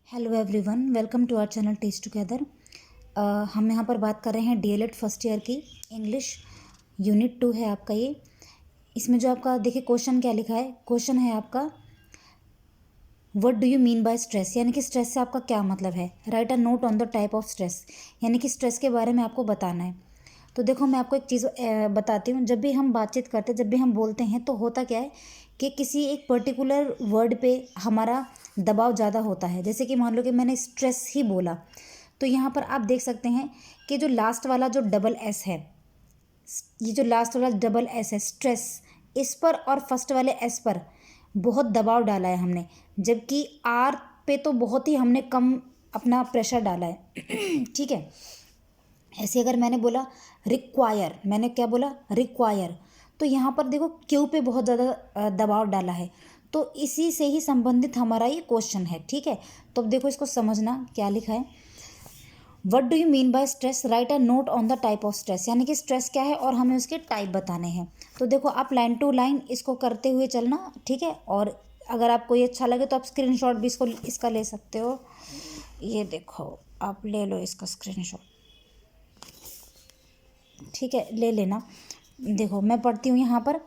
Hello everyone, welcome to our channel test together. हम यहाँ पर बात कर रहे हैं डीएलएड फर्स्ट ईयर की इंग्लिश यूनिट 2 है आपका ये। इसमें जो आपका देखिए क्वेश्चन क्या लिखा है। क्वेश्चन है आपका what do you mean by stress, यानी कि स्ट्रेस से आपका क्या मतलब है। Right a note on the type of stress, यानी कि स्ट्रेस के बारे में आपको बताना है। तो देखो मैं आपको एक चीज़ बताती हूँ। जब भी हम बातचीत करते हैं, जब भी हम बोलते हैं, तो होता क्या है कि किसी एक पर्टिकुलर वर्ड पे हमारा दबाव ज़्यादा होता है। जैसे कि मान लो कि मैंने स्ट्रेस ही बोला, तो यहाँ पर आप देख सकते हैं कि जो लास्ट वाला जो डबल एस है, ये जो लास्ट वाला डबल एस है स्ट्रेस, इस पर और फर्स्ट वाले एस पर बहुत दबाव डाला है हमने, जबकि आर पे तो बहुत ही हमने कम अपना प्रेशर डाला है। ठीक है। ऐसे अगर मैंने बोला रिक्वायर, मैंने क्या बोला रिक्वायर, तो यहाँ पर देखो क्यू पे बहुत ज़्यादा दबाव डाला है। तो इसी से ही संबंधित हमारा ये क्वेश्चन है। ठीक है। तो अब देखो इसको समझना क्या लिखा है। What do you mean by stress, right a note on the type of stress, यानी कि स्ट्रेस क्या है और हमें उसके टाइप बताने हैं। तो देखो आप लाइन टू लाइन इसको करते हुए चलना। ठीक है। और अगर आपको ये अच्छा लगे तो आप स्क्रीनशॉट भी इसका ले सकते हो। ये देखो आप ले लो इसका स्क्रीनशॉट। ठीक है, ले लेना। देखो मैं पढ़ती हूँ यहाँ पर।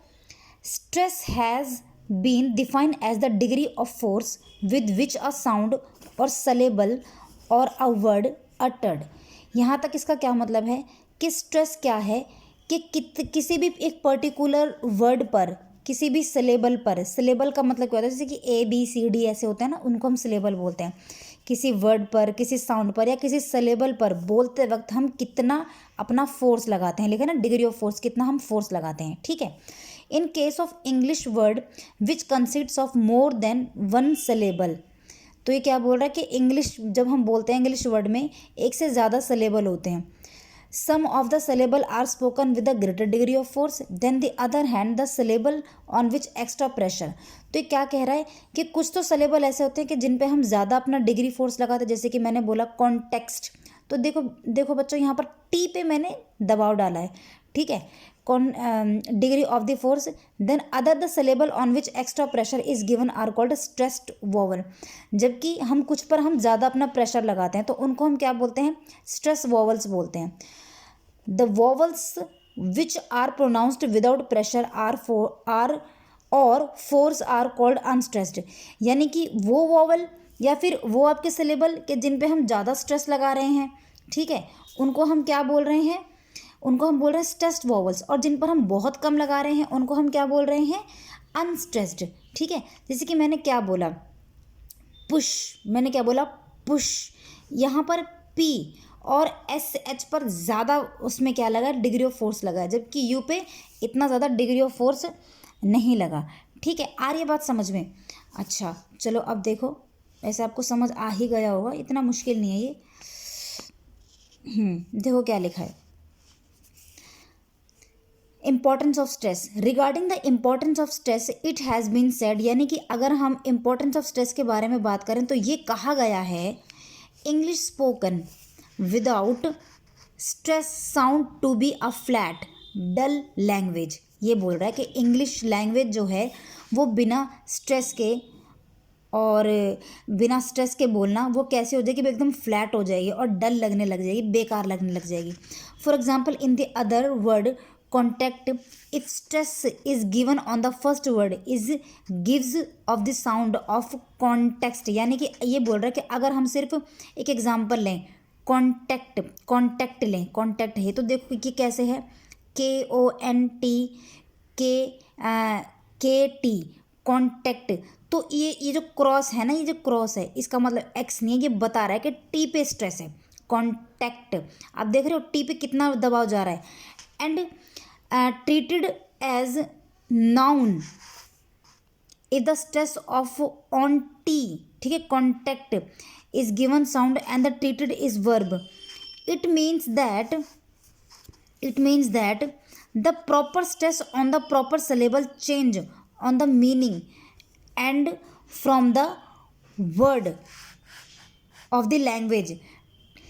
Stress has been defined as the degree of force with which a sound or syllable और अ वर्ड अटर्ड। यहाँ तक इसका क्या मतलब है कि स्ट्रेस क्या है कि किसी भी एक पर्टिकुलर वर्ड पर, किसी भी सिलेबल पर, सिलेबल का मतलब क्या होता है, जैसे कि ए बी सी डी ऐसे होते हैं ना, उनको हम सिलेबल बोलते हैं। किसी वर्ड पर, किसी साउंड पर या किसी सिलेबल पर बोलते वक्त हम कितना अपना फोर्स लगाते हैं, लिखा ना डिग्री ऑफ फोर्स, कितना हम फोर्स लगाते हैं। ठीक है। In case of English word which consists of more than one syllable, तो ये क्या बोल रहा है कि इंग्लिश जब हम बोलते हैं इंग्लिश वर्ड में एक से ज़्यादा सिलेबल होते हैं। Some of the syllable are spoken with a greater degree of force than the other hand the syllable on which extra pressure. तो ये क्या कह रहा है कि कुछ तो syllable ऐसे होते हैं कि जिन पे हम ज़्यादा अपना डिग्री फोर्स लगाते हैं। जैसे कि मैंने बोला कॉन्टेक्स्ट, तो देखो देखो बच्चों यहाँ पर टी पे मैंने दबाव डाला है। ठीक है। Degree of the force then other the syllable on which extra pressure is given are called stressed vowel. जबकि हम कुछ पर हम ज़्यादा अपना प्रेशर लगाते हैं तो उनको हम क्या बोलते हैं, स्ट्रेस वोवल्स बोलते हैं। The vowels which are pronounced without pressure are or force are called unstressed, यानी कि वो वॉवल या फिर वो आपके सिलेबल के जिन पे हम ज़्यादा स्ट्रेस लगा रहे हैं, ठीक है, उनको हम क्या बोल रहे हैं, उनको हम बोल रहे हैं स्ट्रेस्ड वॉवल्स। और जिन पर हम बहुत कम लगा रहे हैं उनको हम क्या बोल रहे हैं, अनस्ट्रेस्ड। ठीक है। जैसे कि मैंने क्या बोला पुश, मैंने क्या बोला पुश, यहाँ पर पी और एस एच पर ज़्यादा उसमें क्या लगा, डिग्री ऑफ फोर्स लगा है, जबकि यू पे इतना ज़्यादा डिग्री ऑफ फोर्स नहीं लगा। ठीक है। आ रही है बात समझ में। अच्छा चलो अब देखो, ऐसे आपको समझ आ ही गया होगा, इतना मुश्किल नहीं है ये। देखो क्या लिखा है। Importance of stress, regarding the importance of stress it has been said, यानी कि अगर हम इम्पॉर्टेंस ऑफ स्ट्रेस के बारे में बात करें तो ये कहा गया है English spoken without stress sound to be a flat dull language. ये बोल रहा है कि इंग्लिश लैंग्वेज जो है वो बिना स्ट्रेस के और बिना स्ट्रेस के बोलना वो कैसे हो जाएगी, एकदम फ्लैट हो जाएगी और डल लगने लग जाएगी, बेकार लगने लग जाएगी। For example in the other word contact, if stress is given on the first word is gives off the sound of context, यानी कि ये बोल रहा है कि अगर हम सिर्फ एक एग्जाम्पल लें, कॉन्टेक्ट कॉन्टेक्ट लें, कॉन्टेक्ट है तो देखो कि कैसे है, KONT के टी कॉन्टेक्ट। तो ये जो क्रॉस है ना, ये जो क्रॉस है इसका मतलब एक्स नहीं है, ये बता रहा है कि टी पे स्ट्रेस है, कॉन्टेक्ट। आप देख रहे हो टी पे कितना दबाव जा रहा है। And treated as noun if the stress of on T, ठीक है, contact is given sound and the treated is verb, it means that the proper stress on the proper syllable change on the meaning and from the word of the language।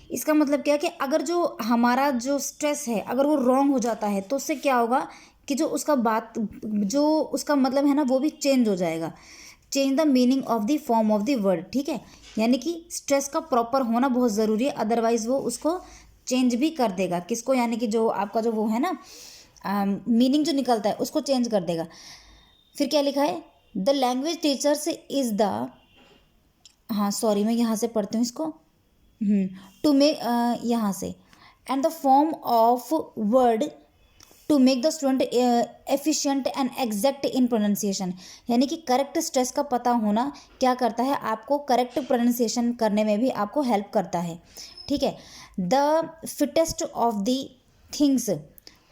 इसका मतलब क्या है कि अगर जो हमारा जो स्ट्रेस है अगर वो रॉन्ग हो जाता है तो उससे क्या होगा कि जो उसका बात, जो उसका मतलब है ना, वो भी चेंज हो जाएगा। Change the meaning of the form of the word, ठीक है। यानी कि स्ट्रेस का प्रॉपर होना बहुत ज़रूरी है, अदरवाइज वो उसको चेंज भी कर देगा। किसको? यानी कि जो आपका जो वो है ना मीनिंग जो निकलता है उसको चेंज कर देगा। फिर क्या लिखा है? The language teachers is the, हाँ सॉरी मैं यहाँ से पढ़ती हूँ इसको, टू मेक, यहाँ से, and the form of word to make the student efficient and exact in pronunciation. यानी कि करेक्ट स्ट्रेस का पता होना क्या करता है, आपको करेक्ट प्रोनाउंसिएशन करने में भी आपको हेल्प करता है, ठीक है। The fittest of the things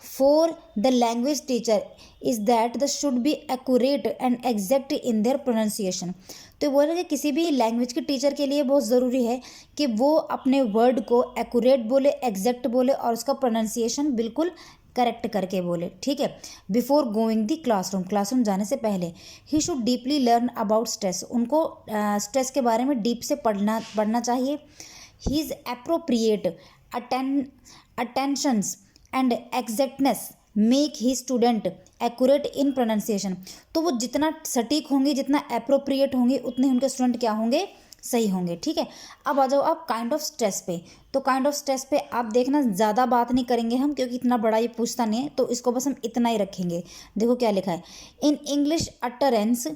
for the language teacher is that the should be accurate and exact in their pronunciation. तो बोल रहे कि किसी भी लैंग्वेज के टीचर के लिए बहुत ज़रूरी है कि वो अपने वर्ड को एक्यूरेट बोले, एग्जैक्ट बोले और उसका प्रोनाउंसिएशन बिल्कुल करेक्ट करके बोले, ठीक है। बिफोर गोइंग द क्लासरूम जाने से पहले he should deeply learn about stress, उनको स्ट्रेस के बारे में डीप से पढ़ना चाहिए। He is appropriate attentions and exactness make he student accurate in pronunciation. तो वो जितना सटीक होंगे, जितना अप्रोप्रिएट होंगे, उतने उनके स्टूडेंट क्या होंगे? सही होंगे, ठीक है। अब आ जाओ आप काइंड ऑफ स्ट्रेस पे। तो काइंड ऑफ स्ट्रेस पे आप देखना, ज़्यादा बात नहीं करेंगे हम क्योंकि इतना बड़ा ये पूछता नहीं है, तो इसको बस हम इतना ही रखेंगे। देखो क्या लिखा है, इन इंग्लिश अटरेंस,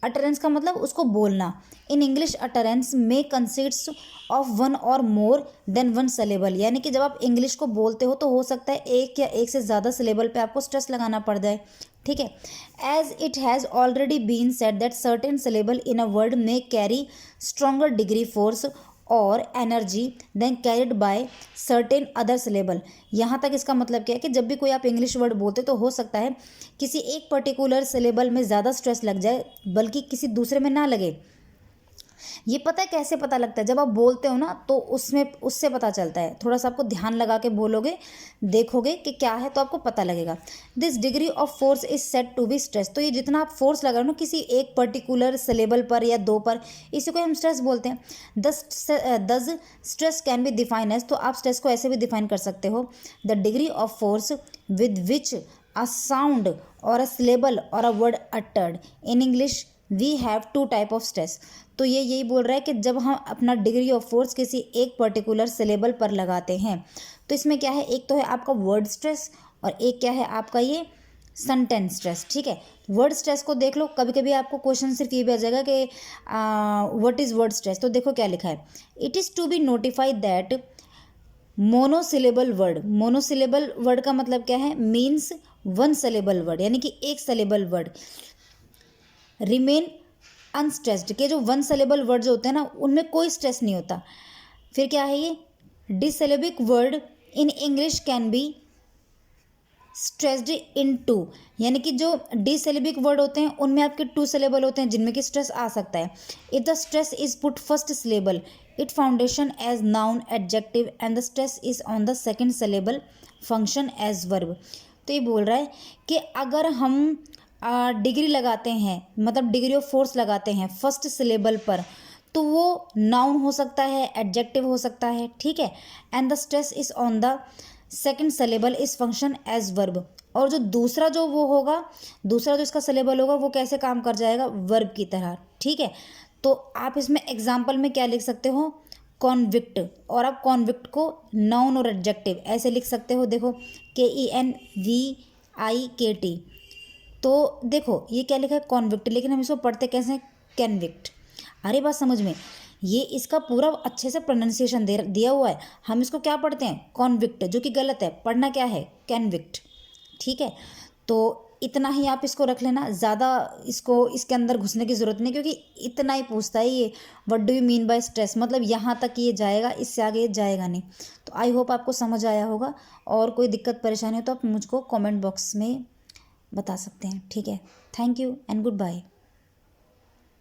अटरेंस का मतलब उसको बोलना। इन इंग्लिश अटरेंस में कंसिस्ट ऑफ वन और मोर देन वन सिलेबल। यानी कि जब आप इंग्लिश को बोलते हो तो हो सकता है एक या एक से ज़्यादा सिलेबल पे आपको स्ट्रेस लगाना पड़ जाए, ठीक है। As it has already been said that certain syllable in a word में कैरी स्ट्रॉन्गर डिग्री फोर्स और energy than carried by certain other syllable. यहाँ तक इसका मतलब क्या है कि जब भी कोई आप इंग्लिश वर्ड बोलते तो हो सकता है किसी एक पर्टिकुलर सिलेबल में ज़्यादा स्ट्रेस लग जाए बल्कि किसी दूसरे में ना लगे। ये पता है कैसे पता लगता है? जब आप बोलते हो ना तो उसमें उससे पता चलता है। थोड़ा सा आपको ध्यान लगा के बोलोगे, देखोगे कि क्या है तो आपको पता लगेगा। This degree of force is said to be stress. तो ये जितना आप फोर्स लगा रहे हो ना किसी एक पर्टिकुलर सिलेबल पर या दो पर, इसी को हम स्ट्रेस बोलते हैं। Thus stress can be define as, तो आप स्ट्रेस को ऐसे भी डिफाइन कर सकते हो, the degree of force with which a sound or a syllable or a word uttered in English we have two type of stress. तो ये यही बोल रहा है कि जब हम अपना डिग्री ऑफ फोर्स किसी एक पर्टिकुलर सिलेबल पर लगाते हैं तो इसमें क्या है, एक तो है आपका वर्ड स्ट्रेस और एक क्या है आपका ये सेंटेंस स्ट्रेस, ठीक है। वर्ड स्ट्रेस को देख लो, कभी कभी आपको क्वेश्चन सिर्फ ये भी आ जाएगा कि व्हाट इज़ वर्ड स्ट्रेस। तो देखो क्या लिखा है, it is to be notified that monosyllable word, monosyllable word का मतलब क्या है, मीन्स वन सिलेबल वर्ड, यानी कि एक सिलेबल वर्ड रिमेन अनस्ट्रेस्ड, के जो वन सिलेबल वर्ड जो होते हैं ना उनमें कोई स्ट्रेस नहीं होता। फिर क्या है ये, disyllabic word in English can be stressed in two, यानी कि जो डिसिलेबिक वर्ड होते हैं उनमें आपके टू सिलेबल होते हैं जिनमें कि स्ट्रेस आ सकता है। If the stress is put first syllable it foundation as noun adjective and the stress is on the second syllable function as verb. तो ये बोल रहा है कि अगर हम डिग्री लगाते हैं, मतलब डिग्री ऑफ फोर्स लगाते हैं फर्स्ट सिलेबल पर, तो वो नाउन हो सकता है, एडजेक्टिव हो सकता है, ठीक है। And the stress is on the second syllable is function as verb. और जो दूसरा जो वो होगा, दूसरा जो इसका सिलेबल होगा वो कैसे काम कर जाएगा, वर्ब की तरह, ठीक है। तो आप इसमें एग्जाम्पल में क्या लिख सकते हो, कॉन्विक्ट, और आप कॉन्विक्ट को नाउन और एडजेक्टिव ऐसे लिख सकते हो। देखो KENVIKT। तो देखो ये क्या लिखा है, कॉन्विक्ट, लेकिन हम इसको पढ़ते कैसे हैं, कैनविक्ट। अरे बात समझ में, ये इसका पूरा अच्छे से प्रोनाउंसिएशन दिया हुआ है, हम इसको क्या पढ़ते हैं, कॉन्विक्ट, जो कि गलत है, पढ़ना क्या है, कैनविक्ट, ठीक है। तो इतना ही आप इसको रख लेना, ज़्यादा इसको इसके अंदर घुसने की ज़रूरत नहीं, क्योंकि इतना ही पूछता है ये, what do you mean by stress, मतलब यहाँ तक ये जाएगा, इससे आगे ये जाएगा नहीं। तो आई होप आपको समझ आया होगा, और कोई दिक्कत परेशानी हो तो आप मुझको कॉमेंट बॉक्स में बता सकते हैं, ठीक है। Thank you and good bye.